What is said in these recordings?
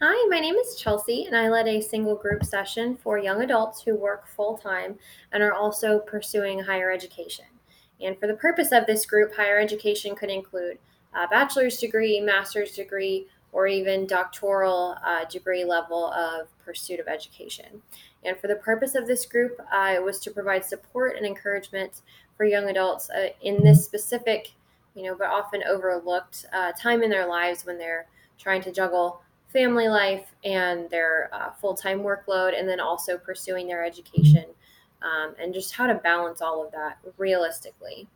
Hi, my name is Chelsea, and I led a single group session for young adults who work full time and are also pursuing higher education. And for the purpose of this group, higher education could include a bachelor's degree, master's degree, or even doctoral degree level of pursuit of education. And for the purpose of this group, it was to provide support and encouragement for young adults in this specific, but often overlooked time in their lives when they're trying to juggle family life and their full-time workload, and then also pursuing their education, and just how to balance all of that realistically.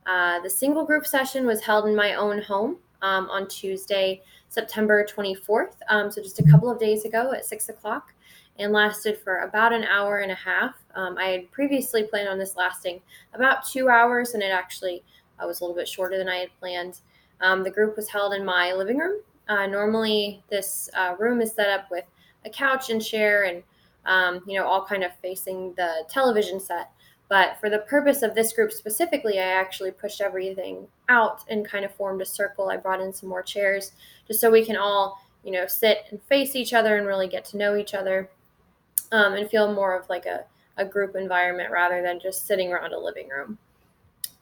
The single group session was held in my own home on Tuesday, September 24th, so just a couple of days ago at 6 o'clock, and lasted for about an hour and a half. I had previously planned on this lasting about 2 hours, and it actually was a little bit shorter than I had planned. The group was held in my living room. Normally, this room is set up with a couch and chair and, all kind of facing the television set. But for the purpose of this group specifically, I actually pushed everything out and kind of formed a circle. I brought in some more chairs just so we can all, sit and face each other and really get to know each other, and feel more of like a group environment rather than just sitting around a living room.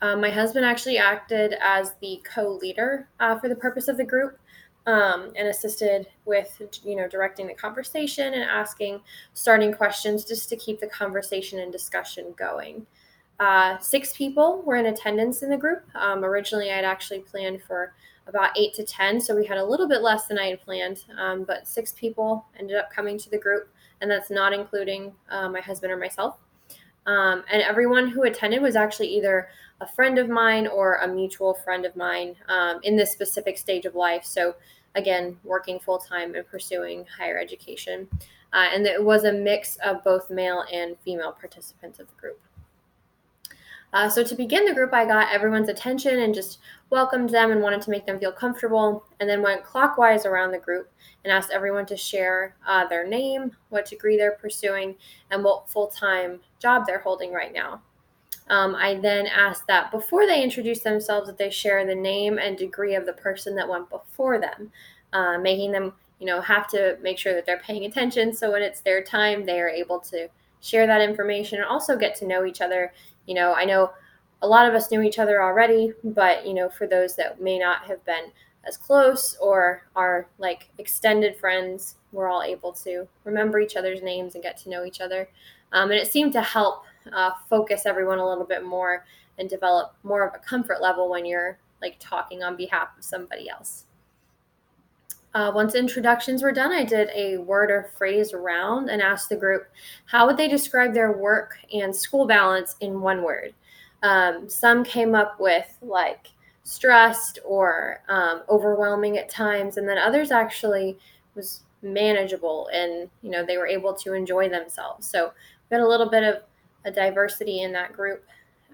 My husband actually acted as the co-leader for the purpose of the group, and assisted with, directing the conversation and asking starting questions just to keep the conversation and discussion going. 6 people were in attendance in the group. Originally, I had actually planned for about 8 to 10, so we had a little bit less than I had planned, but 6 people ended up coming to the group, and that's not including my husband or myself. And everyone who attended was actually either a friend of mine or a mutual friend of mine in this specific stage of life. So, again, working full time and pursuing higher education. And it was a mix of both male and female participants of the group. So to begin the group, I got everyone's attention and just welcomed them and wanted to make them feel comfortable, and then went clockwise around the group and asked everyone to share their name, what degree they're pursuing, and what full-time job they're holding right now. I then asked that before they introduce themselves, that they share the name and degree of the person that went before them, making them, have to make sure that they're paying attention. So when it's their time, they are able to share that information and also get to know each other. I know a lot of us knew each other already, but, for those that may not have been as close or are like extended friends, we're all able to remember each other's names and get to know each other. And it seemed to help focus everyone a little bit more and develop more of a comfort level when you're like talking on behalf of somebody else. Once introductions were done, I did a word or phrase round and asked the group how would they describe their work and school balance in one word. Some came up with like stressed or overwhelming at times, and then others actually was manageable, and they were able to enjoy themselves. So we had a little bit of a diversity in that group,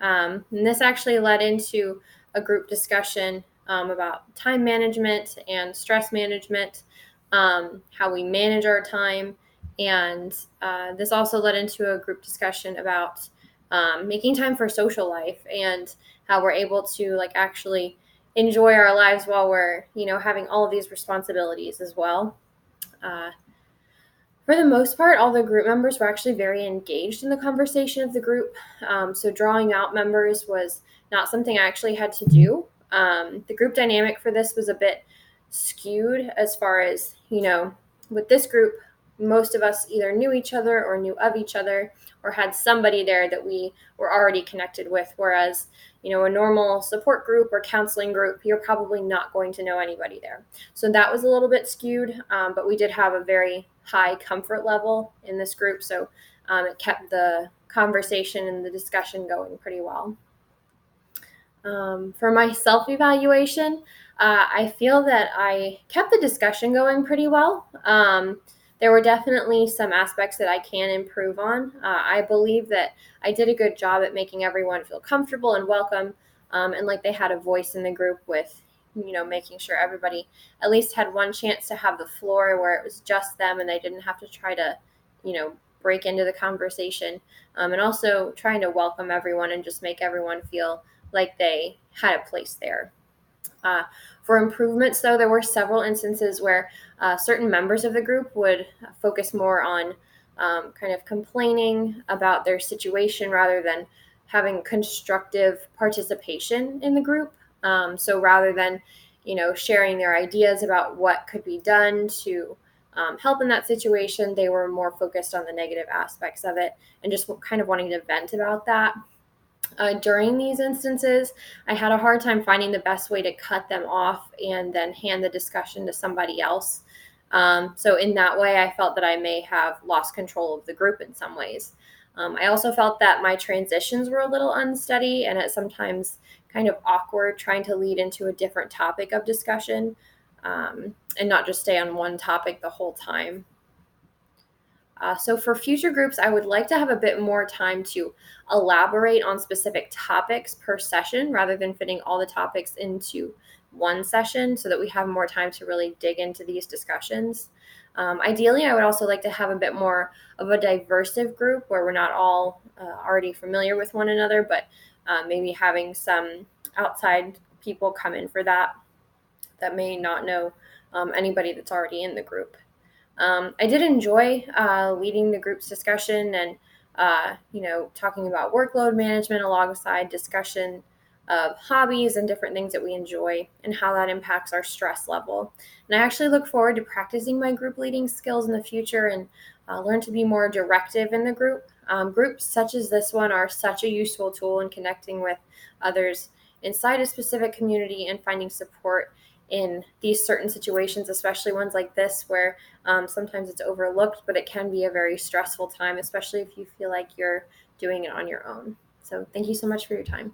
and this actually led into a group discussion about time management and stress management, how we manage our time. And this also led into a group discussion about making time for social life and how we're able to like actually enjoy our lives while we're, having all of these responsibilities as well. Uh, for the most part, all the group members were actually very engaged in the conversation of the group. So drawing out members was not something I actually had to do. The group dynamic for this was a bit skewed as far as, with this group, most of us either knew each other or knew of each other or had somebody there that we were already connected with. Whereas, a normal support group or counseling group, you're probably not going to know anybody there. So that was a little bit skewed, but we did have a very high comfort level in this group. So it kept the conversation and the discussion going pretty well. For my self-evaluation, I feel that I kept the discussion going pretty well. There were definitely some aspects that I can improve on. I believe that I did a good job at making everyone feel comfortable and welcome, and like they had a voice in the group with, making sure everybody at least had one chance to have the floor where it was just them and they didn't have to try to, break into the conversation, and also trying to welcome everyone and just make everyone feel like they had a place there. Uh, for improvements, though, there were several instances where certain members of the group would focus more on kind of complaining about their situation rather than having constructive participation in the group. So rather than, sharing their ideas about what could be done to help in that situation, they were more focused on the negative aspects of it and just kind of wanting to vent about that. During these instances, I had a hard time finding the best way to cut them off and then hand the discussion to somebody else. So, in that way, I felt that I may have lost control of the group in some ways. I also felt that my transitions were a little unsteady and it sometimes kind of awkward trying to lead into a different topic of discussion and not just stay on one topic the whole time. So for future groups, I would like to have a bit more time to elaborate on specific topics per session rather than fitting all the topics into one session so that we have more time to really dig into these discussions. Ideally, I would also like to have a bit more of a diversive group where we're not all already familiar with one another, but maybe having some outside people come in for that may not know anybody that's already in the group. I did enjoy leading the group's discussion and, talking about workload management alongside discussion of hobbies and different things that we enjoy and how that impacts our stress level. And I actually look forward to practicing my group leading skills in the future and learn to be more directive in the group. Groups such as this one are such a useful tool in connecting with others inside a specific community and finding support in these certain situations, especially ones like this where sometimes it's overlooked, but it can be a very stressful time, especially if you feel like you're doing it on your own. So thank you so much for your time.